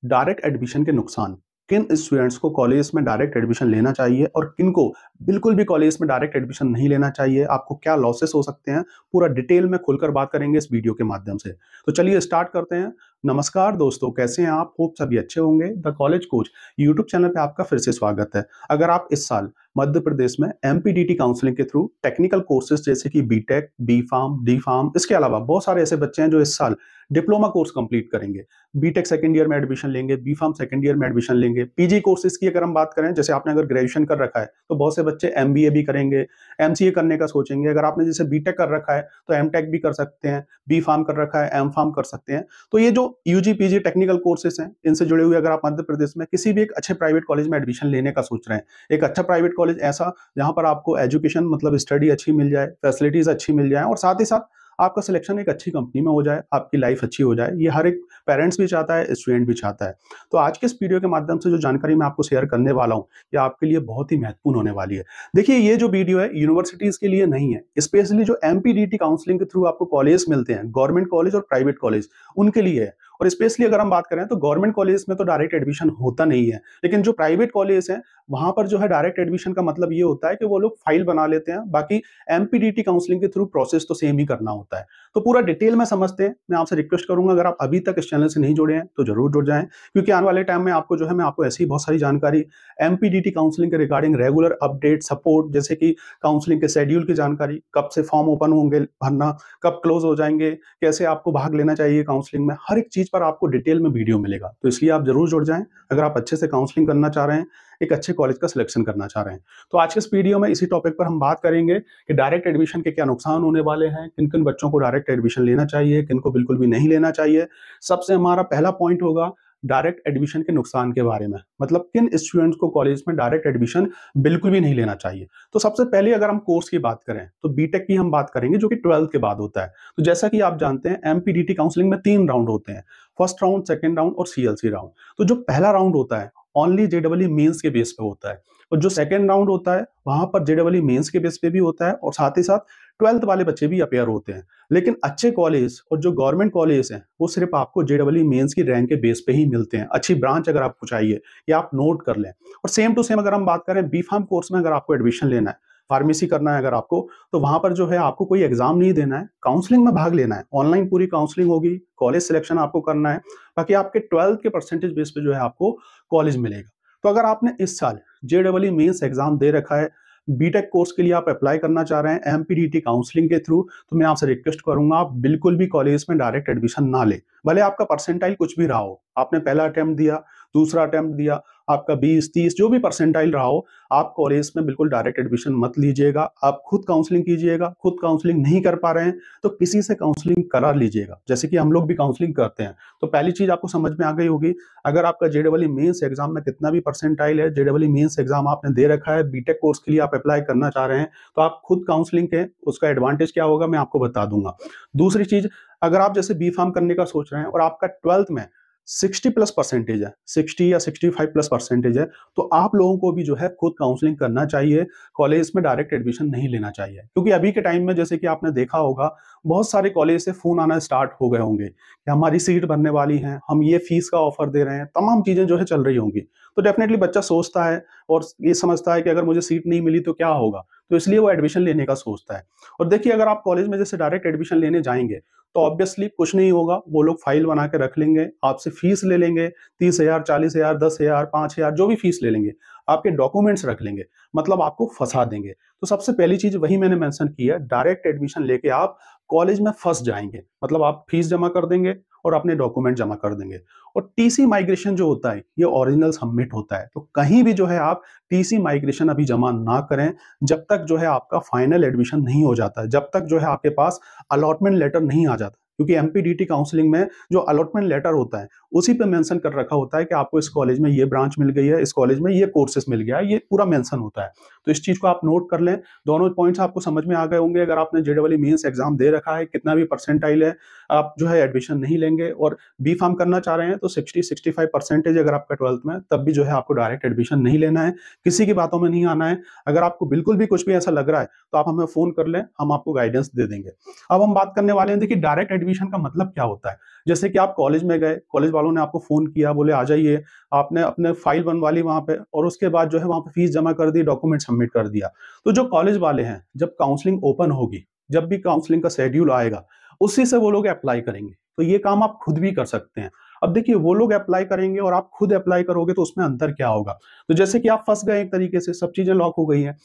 Direct admission के नुकसान। किन स्टूडेंट्स को कॉलेज में डायरेक्ट एडमिशन लेना चाहिए और किन को बिल्कुल भी कॉलेज में डायरेक्ट एडमिशन नहीं लेना चाहिए, आपको क्या लॉसेस हो सकते हैं, पूरा डिटेल में खुलकर बात करेंगे इस वीडियो के माध्यम से। तो चलिए स्टार्ट करते हैं। नमस्कार दोस्तों, कैसे हैं आप? होप सभी अच्छे होंगे। The college coach YouTube channel पे आपका फिर से स्वागत है। अगर आप इस साल मध्य प्रदेश में एमपीडीटी काउंसलिंग के थ्रू टेक्निकल कोर्सेज जैसे कि BTech, B pharm, D pharm, इसके अलावा बहुत सारे ऐसे बच्चे हैं जो इस साल डिप्लोमा कोर्स कंप्लीट करेंगे, बीटेक सेकंड ईयर में एडमिशन लेंगे, बी फार्म सेकंड ईयर में एडमिशन लेंगे, पीजी कोर्सेज की अगर हम बात करें, जैसे आपने अगर ग्रेजुएशन कर रखा है तो बहुत से बच्चे एमबीए भी करेंगे, एमसीए करने का सोचेंगे। अगर आपने जैसे बीटेक कर रखा है तो एमटेक भी कर सकते हैं, बी फार्म कर रखा है एम फार्म कर सकते हैं। तो ये जो यूजी पीजी टेक्निकल कोर्सेज हैं, इनसे जुड़े हुए अगर आप मध्य प्रदेश में किसी भी एक अच्छे प्राइवेट कॉलेज में एडमिशन लेने का सोच रहे हैं, एक अच्छा प्राइवेट कॉलेज ऐसा जहां पर आपको एजुकेशन मतलब स्टडी अच्छी मिल जाए, फैसिलिटीज अच्छी मिल जाए और साथ ही साथ आपका सिलेक्शन एक अच्छी कंपनी में हो जाए, आपकी लाइफ अच्छी हो जाए, ये हर एक पेरेंट्स भी चाहता है, स्टूडेंट भी चाहता है। तो आज के इस वीडियो के माध्यम से जो जानकारी मैं आपको शेयर करने वाला हूं, ये आपके लिए बहुत ही महत्वपूर्ण होने वाली है। देखिए, ये जो वीडियो है यूनिवर्सिटीज के लिए नहीं है, स्पेशली जो एमपीडीटी काउंसलिंग के थ्रू आपको कॉलेज मिलते हैं, गवर्नमेंट कॉलेज और प्राइवेट कॉलेज, उनके लिए है। और स्पेशली अगर हम बात करें तो गवर्नमेंट कॉलेज में तो डायरेक्ट एडमिशन होता नहीं है, लेकिन जो प्राइवेट कॉलेज हैं वहां पर जो है डायरेक्ट एडमिशन का मतलब ये होता है कि वो लोग फाइल बना लेते हैं, बाकी एमपीडीटी काउंसलिंग के थ्रू प्रोसेस तो सेम ही करना होता है। तो पूरा डिटेल में समझते हैं। मैं आपसे रिक्वेस्ट करूंगा, अगर आप अभी तक इस चैनल से नहीं जुड़े हैं तो जरूर जुड़ जाएं, क्योंकि आने वाले टाइम में आपको जो है मैं आपको ऐसी बहुत सारी जानकारी एमपीडीटी काउंसलिंग के रिगार्डिंग रेगुलर अपडेट सपोर्ट, जैसे कि काउंसलिंग के शेड्यूल की जानकारी, कब से फॉर्म ओपन होंगे भरना, कब क्लोज हो जाएंगे, कैसे आपको भाग लेना चाहिए काउंसलिंग में, हर एक चीज पर आपको डिटेल में वीडियो मिलेगा। तो इसलिए आप जरूर जुड़ जाएं अगर आप अच्छे से काउंसलिंग करना चाह रहे हैं, एक अच्छे कॉलेज का सिलेक्शन करना चाह रहे हैं। तो आज के इस वीडियो में इसी टॉपिक पर हम बात करेंगे कि डायरेक्ट एडमिशन के क्या नुकसान होने वाले हैं, किन किन बच्चों को डायरेक्ट एडमिशन लेना चाहिए, किन को बिल्कुल भी नहीं लेना चाहिए। सबसे हमारा पहला पॉइंट होगा डायरेक्ट एडमिशन के नुकसान के बारे में, मतलब किन स्टूडेंट्स को कॉलेज में डायरेक्ट एडमिशन बिल्कुल भी नहीं लेना चाहिए। तो सबसे पहले अगर हम कोर्स की बात करें तो बीटेक की हम बात करेंगे, जो कि 12th के बाद होता है। तो जैसा कि आप जानते हैं एमपीडीटी काउंसलिंग में 3 राउंड होते हैं, फर्स्ट राउंड, सेकंड राउंड और सीएलसी राउंड। तो जो पहला राउंड होता है ओनली जेडबलई मेंस के बेस पे होता है, और जो सेकंड राउंड होता है वहां पर जेडबलई मेंस के बेस पे भी होता है और साथ ही साथ 12th वाले बच्चे भी अपेयर होते हैं। लेकिन अच्छे कॉलेज और जो गवर्नमेंट कॉलेज हैं वो सिर्फ आपको जेडबलई मेंस की रैंक के बेस पे ही मिलते हैं। अच्छी ब्रांच अगर आपको चाहिए, या आप नोट कर लें। और सेम टू सेम अगर हम बात करें बी फार्म कोर्स में, अगर आपको एडमिशन लेना है, फार्मेसी करना है अगर आपको, तो वहां पर जो है आपको कोई एग्जाम नहीं देना है, काउंसलिंग में भाग लेना है। ऑनलाइन पूरी काउंसलिंग होगी, कॉलेज सिलेक्शन आपको करना है, बाकी आपके 12th के परसेंटेज बेस पे जो है आपको कॉलेज मिलेगा। तो अगर आपने इस साल जेडबलई मेंस एग्जाम दे रखा है, बीटेक कोर्स के लिए आप अप्लाई करना चाह रहे हैं एमपीडीटी काउंसलिंग के थ्रू, तो मैं आपसे रिक्वेस्ट करूंगा आप बिल्कुल भी कॉलेज में डायरेक्ट एडमिशन ना ले। भले आपका परसेंटाइल कुछ भी रहा हो, आपने पहला अटेम्प्ट दिया, दूसरा अटेम्प्ट दिया, आपका 20-30 जो भी परसेंटाइल रहा हो, आप कॉलेज में बिल्कुल डायरेक्ट एडमिशन मत लीजिएगा। आप खुद काउंसलिंग कीजिएगा। खुद काउंसलिंग नहीं कर पा रहे हैं तो किसी से काउंसलिंग करा लीजिएगा, जैसे कि हम लोग भी काउंसलिंग करते हैं। तो पहली चीज आपको समझ में आ गई होगी, अगर आपका जेडबलई मेंस एग्जाम में कितना भी परसेंटाइल है, जेडबलई मेंस एग्जाम आपने दे रखा है, बीटेक कोर्स के लिए आप अप्लाई करना चाह रहे हैं, तो आप खुद काउंसलिंग के उसका एडवांटेज क्या होगा मैं आपको बता दूंगा। दूसरी चीज, अगर आप जैसे बी फार्म करने का सोच रहे हैं और आपका 12th में 60 प्लस परसेंटेज है, 60 या 65 प्लस परसेंटेज है, तो आप लोगों को भी जो है खुद काउंसलिंग करना चाहिए, कॉलेज में डायरेक्ट एडमिशन नहीं लेना चाहिए। क्योंकि अभी के टाइम में जैसे कि आपने देखा होगा, बहुत सारे कॉलेज से फोन आना स्टार्ट हो गए होंगे कि हमारी सीट बनने वाली है, हम ये फीस का ऑफर दे रहे हैं, तमाम चीजें जो है चल रही होंगी। तो डेफिनेटली बच्चा सोचता है और ये समझता है कि अगर मुझे सीट नहीं मिली तो क्या होगा, तो इसलिए वो एडमिशन लेने का सोचता है। और देखिए, अगर आप कॉलेज में जैसे डायरेक्ट एडमिशन लेने जाएंगे तो ऑब्वियसली कुछ नहीं होगा, वो लोग फाइल बना के रख लेंगे, आपसे फीस ले लेंगे, 30,000, 40,000, 10,000, 5,000 जो भी फीस ले लेंगे, आपके डॉक्यूमेंट्स रख लेंगे, मतलब आपको फंसा देंगे। तो सबसे पहली चीज वही मैंने मेंशन की है, डायरेक्ट एडमिशन लेके आप कॉलेज में फंस जाएंगे, मतलब आप फीस जमा कर देंगे और अपने डॉक्यूमेंट जमा कर देंगे। और टीसी माइग्रेशन जो होता है ये ओरिजिनल सबमिट होता है, तो कहीं भी जो है आप टीसी माइग्रेशन अभी जमा ना करें जब तक जो है आपका फाइनल एडमिशन नहीं हो जाता है, जब तक जो है आपके पास अलॉटमेंट लेटर नहीं आ जाता। क्योंकि एमपीडीटी काउंसलिंग में जो अलॉटमेंट लेटर होता है उसी पे मेंशन कर रखा होता है कि आपको इस कॉलेज में ये ब्रांच मिल गई है, इस कॉलेज में ये कोर्सेस मिल गया है, ये पूरा मेंशन होता है। तो इस चीज को आप नोट कर लें। दोनों पॉइंट्स आपको समझ में आ गए होंगे। अगर आपने जेडबलई मेंस एग्जाम दे रखा है, कितना भी परसेंटाइल है, आप जो है एडमिशन नहीं लेंगे और बी फार्म करना चाह रहे हैं तो 60-65 परसेंटेज अगर आपका 12th में, तब भी जो है आपको डायरेक्ट एडमिशन नहीं लेना है, किसी की बातों में नहीं आना है। अगर आपको बिल्कुल भी कुछ भी ऐसा लग रहा है तो आप हमें फोन कर लें, हम आपको गाइडेंस दे देंगे। अब हम बात करने वाले हैं, देखिए डायरेक्ट एडमिशन का मतलब क्या होता है। जैसे कि आप कॉलेज में गए, कॉलेज वालों ने आपको फ़ोन किया, बोले आ जाइए, आपने अपने फाइल बनवा ली वहाँ पे और उसके बाद जो है वहाँ पे फीस जमा कर दी, डॉक्यूमेंट सबमिट कर दिया। तो जो कॉलेज वाले हैं, जब काउंसलिंग ओपन होगी, जब भी काउंसलिंग का शेड्यूल आएगा, उसी से वो लोग अप्लाई करेंगे। तो ये काम आप खुद भी कर सकते हैं। अब देखिए वो लोग अप्लाई करेंगे और आप खुद अप्लाई करोगे तो उसमें अंतर क्या होगा? तो जैसे कि आप फँस गए एक तरीके से, सब चीज़ें लॉक हो गई हैं।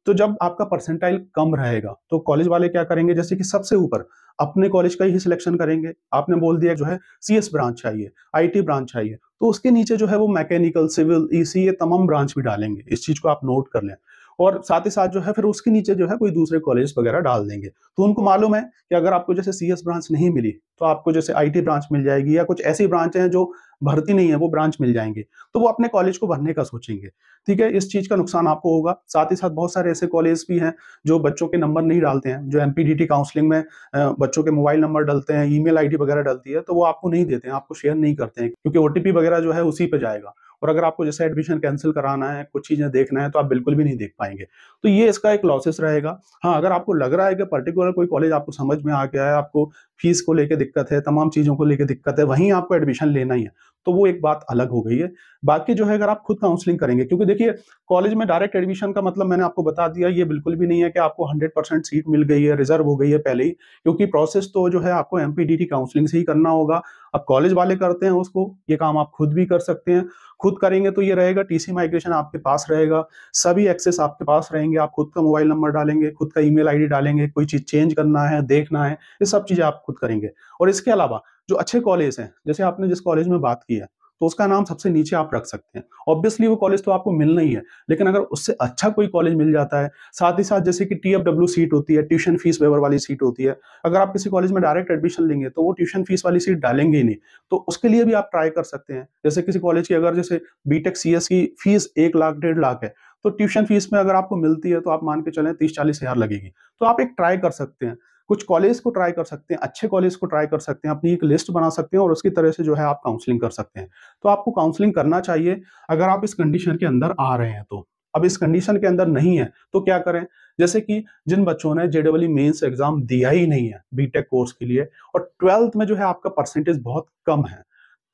तो जब आपका परसेंटाइल कम रहेगा, तो कॉलेज वाले क्या करेंगे, जैसे कि सबसे ऊपर अपने कॉलेज का ही सिलेक्शन करेंगे। आपने बोल दिया जो है सीएस ब्रांच चाहिए, आईटी ब्रांच चाहिए, तो उसके नीचे जो है वो मैकेनिकल, सिविल, ईसी ये तमाम ब्रांच भी डालेंगे। इस चीज़ को आप नोट कर लें। और साथ ही साथ जो है फिर उसके नीचे जो है कोई दूसरे कॉलेज वगैरह डाल देंगे। तो उनको मालूम है कि अगर आपको जैसे सीएस ब्रांच नहीं मिली, तो आपको जैसे आईटी ब्रांच मिल जाएगी या कुछ ऐसी ब्रांच हैं जो भर्ती नहीं है, वो ब्रांच मिल जाएँगे। तो वो अपने कॉलेज को भरने का सोचेंगे। ठीक है? इस चीज़ का नुकसान आपको होगा। साथ ही साथ बहुत सारे ऐसे कॉलेज भी हैं जो बच्चों के नंबर नहीं डालते हैं, जो एमपीडीटी काउंसलिंग में बच्चों के मोबाइल नंबर डलते हैं, ईमेल आईडी वगैरह डलती है, तो वो आपको नहीं देते हैं, आपको शेयर नहीं करते हैं, क्योंकि ओटीपी वगैरह जो है उसी पे जाएगा। और अगर आपको जैसे एडमिशन कैंसल कराना है, कुछ चीज़ें देखना है, तो आप बिल्कुल भी नहीं देख पाएँगे। तो ये इसका एक लॉसेस रहेगा। हाँ, अगर आपको लग रहा है कि पर्टिकुलर कोई कॉलेज आपको समझ में आ गया है, आपको फीस को लेके दिक्कत है, तमाम चीज़ों को लेके दिक्कत है, वहीं आपको एडमिशन लेना ही है, तो वो एक बात अलग हो गई है। बाकी जो है अगर आप खुद काउंसलिंग करेंगे, क्योंकि देखिए कॉलेज में डायरेक्ट एडमिशन का मतलब मैंने आपको बता दिया, ये बिल्कुल भी नहीं है कि आपको 100% सीट मिल गई है, रिजर्व हो गई है पहले ही, क्योंकि प्रोसेस तो जो है आपको एमपीडीटी काउंसलिंग से ही करना होगा। अब कॉलेज वाले करते हैं उसको, ये काम आप खुद भी कर सकते हैं। खुद करेंगे तो ये रहेगा, टीसी माइग्रेशन आपके पास रहेगा, सभी एक्सेस आपके पास रहेंगे, आप खुद का मोबाइल नंबर डालेंगे, खुद का ईमेल आईडी डालेंगे, कोई चीज़ चेंज करना है, देखना है, ये सब चीज़ें आप खुद करेंगे। और इसके अलावा जो अच्छे कॉलेज हैं, जैसे आपने जिस कॉलेज में बात की है, तो उसका नाम सबसे नीचे आप रख सकते हैं। ऑब्वियसली वो कॉलेज तो आपको मिलना ही है, लेकिन अगर उससे अच्छा कोई कॉलेज मिल जाता है, साथ ही साथ जैसे कि टीएफडब्ल्यू सीट होती है, ट्यूशन फीस वेवर वाली सीट होती है, अगर आप किसी कॉलेज में डायरेक्ट एडमिशन लेंगे, तो वो ट्यूशन फीस वाली सीट डालेंगे ही नहीं। तो उसके लिए भी आप ट्राई कर सकते हैं। जैसे किसी कॉलेज की अगर जैसे बीटेक सीएस की फीस 1 लाख, 1.5 लाख है, तो ट्यूशन फीस में अगर आपको मिलती है, तो आप मान के चलें 30-40 हज़ार लगेगी। तो आप एक ट्राई कर सकते हैं। कुछ कॉलेज को ट्राई कर सकते हैं, अच्छे कॉलेज को ट्राई कर सकते हैं, अपनी एक लिस्ट बना सकते हैं और उसकी तरह से जो है आप काउंसलिंग कर सकते हैं। तो आपको काउंसलिंग करना चाहिए, अगर आप इस कंडीशन के अंदर आ रहे हैं तो। अब इस कंडीशन के अंदर नहीं है, तो क्या करें? जैसे कि जिन बच्चों ने जेईई मेंस एग्ज़ाम दिया ही नहीं है बीटेक कोर्स के लिए और 12th में जो है आपका परसेंटेज बहुत कम है,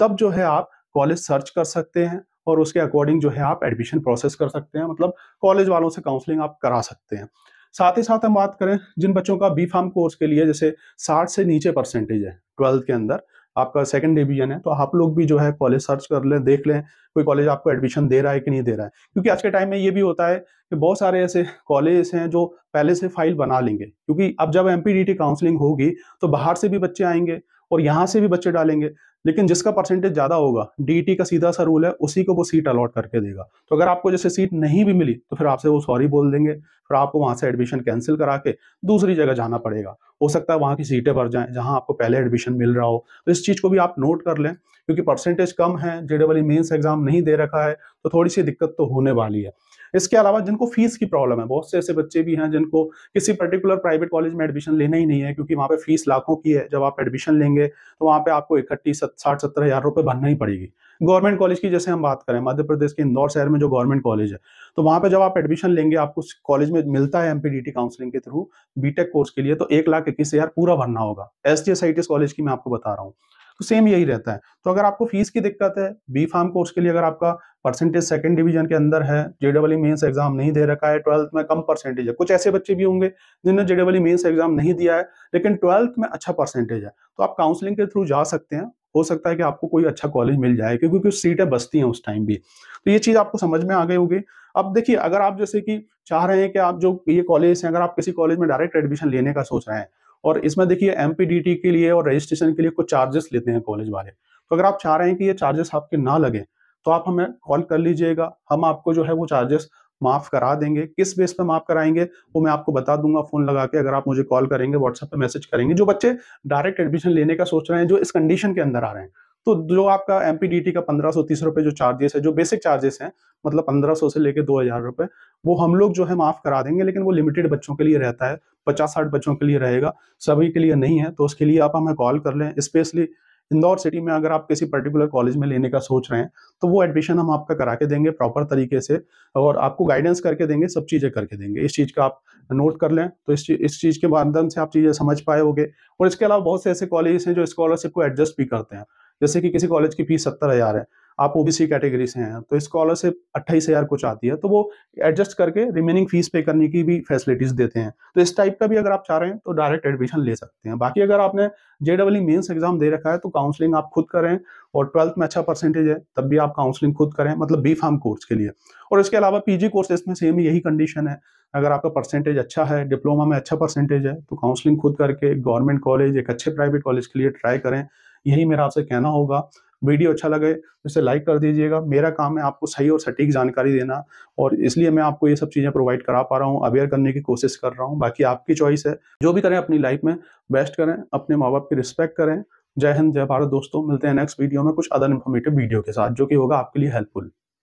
तब जो है आप कॉलेज सर्च कर सकते हैं और उसके अकॉर्डिंग जो है आप एडमिशन प्रोसेस कर सकते हैं, मतलब कॉलेज वालों से काउंसलिंग आप करा सकते हैं। साथ ही साथ हम बात करें जिन बच्चों का बी फार्म कोर्स के लिए जैसे 60 से नीचे परसेंटेज है 12th के अंदर, आपका सेकंड डिवीजन है, तो आप लोग भी जो है कॉलेज सर्च कर लें, देख लें कोई कॉलेज आपको एडमिशन दे रहा है कि नहीं दे रहा है। क्योंकि आज के टाइम में ये भी होता है कि बहुत सारे ऐसे कॉलेज हैं जो पहले से फाइल बना लेंगे, क्योंकि अब जब एमपीडीटी काउंसलिंग होगी तो बाहर से भी बच्चे आएंगे और यहाँ से भी बच्चे डालेंगे, लेकिन जिसका परसेंटेज ज़्यादा होगा, डीईटी का सीधा सा रूल है, उसी को वो सीट अलॉट करके देगा। तो अगर आपको जैसे सीट नहीं भी मिली, तो फिर आपसे वो सॉरी बोल देंगे, फिर आपको वहाँ से एडमिशन कैंसल करा के दूसरी जगह जाना पड़ेगा। हो सकता है वहाँ की सीटें भर जाएँ, जहाँ आपको पहले एडमिशन मिल रहा हो। तो इस चीज़ को भी आप नोट कर लें, क्योंकि परसेंटेज कम है, जेईई मेंस एग्ज़ाम नहीं दे रखा है, तो थोड़ी-सी दिक्कत तो होने वाली है। इसके अलावा जिनको फीस की प्रॉब्लम है, बहुत से ऐसे बच्चे भी हैं जिनको किसी पर्टिकुलर प्राइवेट कॉलेज में एडमिशन लेना ही नहीं है, क्योंकि वहाँ पे फीस लाखों की है। जब आप एडमिशन लेंगे, तो वहाँ पे आपको इकट्ठी 60-70 हज़ार रुपए भरना ही पड़ेगी। गवर्नमेंट कॉलेज की जैसे हम बात करें, मध्य प्रदेश के इंदौर शहर में जो गवर्नमेंट कॉलेज है, तो वहाँ पे जब आप एडमिशन लेंगे, आपको उस कॉलेज में मिलता है एमपीडीटी काउंसलिंग के थ्रू बीटेक कोर्स के लिए, तो 1,21,000 पूरा भरना होगा। एसटीएस आईटीएस कॉलेज की मैं आपको बता रहा हूँ। तो सेम यही रहता है। तो अगर आपको फीस की दिक्कत है, बी फार्म कोर्स के लिए अगर आपका परसेंटेज सेकंड डिवीजन के अंदर है, जेईई मेंस एग्जाम नहीं दे रखा है, 12th में कम परसेंटेज है, कुछ ऐसे बच्चे भी होंगे जिन्होंने जेईई मेंस एग्जाम नहीं दिया है, लेकिन 12th में अच्छा परसेंटेज है, तो आप काउंसलिंग के थ्रू जा सकते हैं। हो सकता है कि आपको कोई अच्छा कॉलेज मिल जाए, क्योंकि कुछ सीटें बचती हैं उस टाइम भी। तो ये चीज़ आपको समझ में आ गई होगी। अब देखिए, अगर आप जैसे कि चाह रहे हैं कि आप जो ये कॉलेज हैं, अगर आप किसी कॉलेज में डायरेक्ट एडमिशन लेने का सोच रहे हैं, और इसमें देखिए एमपीडीटी के लिए और रजिस्ट्रेशन के लिए कुछ चार्जेस लेते हैं कॉलेज वाले। तो अगर आप चाह रहे हैं कि ये चार्जेस आपके ना लगे, तो आप हमें कॉल कर लीजिएगा, हम आपको जो है वो चार्जेस माफ़ करा देंगे। किस बेस पे माफ़ कराएँगे, वो मैं आपको बता दूँगा फ़ोन लगा के, अगर आप मुझे कॉल करेंगे, व्हाट्सएप पे मैसेज करेंगे। जो बच्चे डायरेक्ट एडमिशन लेने का सोच रहे हैं, जो इस कंडीशन के अंदर आ रहे हैं, तो जो आपका एमपीडीटी का ₹1530 जो चार्जेस है, जो बेसिक चार्जेस हैं, मतलब 1500 से लेके ₹2000, वो हम लोग जो है माफ़ करा देंगे, लेकिन वो लिमिटेड बच्चों के लिए रहता है, 50-60 बच्चों के लिए रहेगा, सभी के लिए नहीं है। तो उसके लिए आप हमें कॉल कर लें, स्पेशली इंदौर सिटी में अगर आप किसी पर्टिकुलर कॉलेज में लेने का सोच रहे हैं, तो वो एडमिशन हम आपका करा के देंगे प्रॉपर तरीके से, और आपको गाइडेंस करके देंगे, सब चीज़ें करके देंगे। इस चीज़ का आप नोट कर लें, तो इस चीज़ के माध्यम से आप चीज़ें समझ पाए होंगे। और इसके अलावा बहुत से ऐसे कॉलेजेस हैं जो स्कॉलरशिप को एडजस्ट भी करते हैं। जैसे कि किसी कॉलेज की फीस 70,000 है, आप ओबीसी कैटेगरी से हैं, तो स्कॉलरशिप 28,000 कुछ आती है, तो वो एडजस्ट करके रिमेनिंग फीस पे करने की भी फैसिलिटीज़ देते हैं। तो इस टाइप का भी अगर आप चाह रहे हैं, तो डायरेक्ट एडमिशन ले सकते हैं। बाकी अगर आपने जेईई मेंस एग्ज़ाम दे रखा है, तो काउंसलिंग आप खुद करें, और 12th में अच्छा परसेंटेज है, तब भी आप काउंसलिंग खुद करें, मतलब बी-फार्म कोर्स के लिए। और इसके अलावा पीजी कोर्सेज़ में सेम यही कंडीशन है। अगर आपका परसेंटेज अच्छा है, डिप्लोमा में अच्छा परसेंटेज है, तो काउंसलिंग खुद करके गवर्नमेंट कॉलेज, एक अच्छे प्राइवेट कॉलेज के लिए ट्राई करें। यही मेरा आपसे कहना होगा। वीडियो अच्छा लगे तो इसे लाइक कर दीजिएगा। मेरा काम है आपको सही और सटीक जानकारी देना, और इसलिए मैं आपको ये सब चीज़ें प्रोवाइड करा पा रहा हूँ, अवेयर करने की कोशिश कर रहा हूँ। बाकी आपकी चॉइस है। जो भी करें अपनी लाइफ में बेस्ट करें, अपने माँ-बाप की रिस्पेक्ट करें। जय हिंद, जय भारत दोस्तों। मिलते हैं नेक्स्ट वीडियो में कुछ अदर इन्फॉर्मेटिव वीडियो के साथ, जो कि होगा आपके लिए हेल्पफुल।